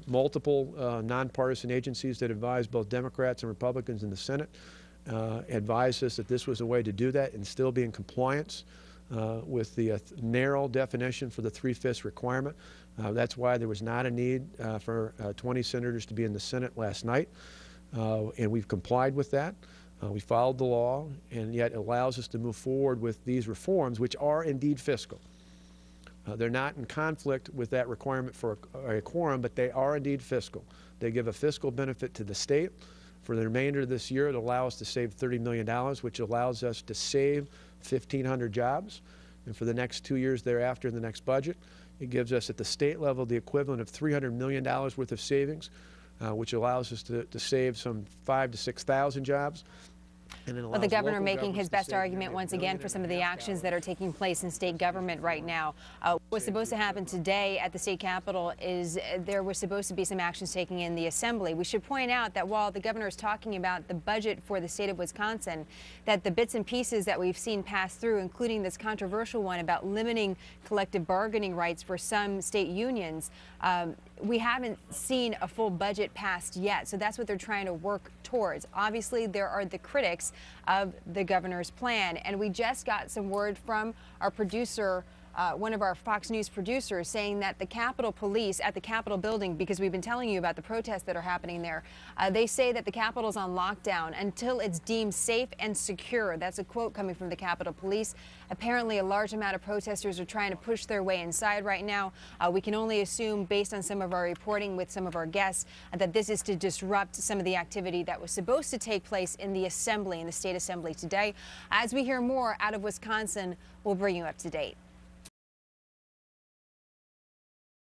multiple nonpartisan agencies that advised both Democrats and Republicans in the Senate advised us that this was a way to do that and still be in compliance with the narrow definition for the 3/5 requirement. That's why there was not a need for 20 senators to be in the Senate last night, and we've complied with that. We followed the law, and yet it allows us to move forward with these reforms, which are indeed fiscal. They're not in conflict with that requirement for a quorum, but they are indeed fiscal. They give a fiscal benefit to the state. For the remainder of this year, it allows us to save $30 million, which allows us to save 1,500 jobs. And for the next 2 years thereafter in the next budget, it gives us at the state level the equivalent of $300 million worth of savings, which allows us to save some 5,000 to 6,000 jobs. Well, the governor making his best argument once again for some of the actions that are taking place in state government right now. What was supposed to happen today at the state capitol is there was supposed to be some actions taken in the assembly. We should point out that while the governor is talking about the budget for the state of Wisconsin, that the bits and pieces that we've seen pass through, including this controversial one about limiting collective bargaining rights for some state unions, we haven't seen a full budget passed yet. So that's what they're trying to work towards. Obviously, there are the critics of the governor's plan. And we just got some word from our producer, one of our Fox News producers, saying that the Capitol Police at the Capitol building, because we've been telling you about the protests that are happening there, they say that the Capitol's on lockdown until it's deemed safe and secure. That's a quote coming from the Capitol Police. Apparently, a large amount of protesters are trying to push their way inside right now. We can only assume, based on some of our reporting with some of our guests, that this is to disrupt some of the activity that was supposed to take place in the assembly, in the state assembly today. As we hear more out of Wisconsin, we'll bring you up to date.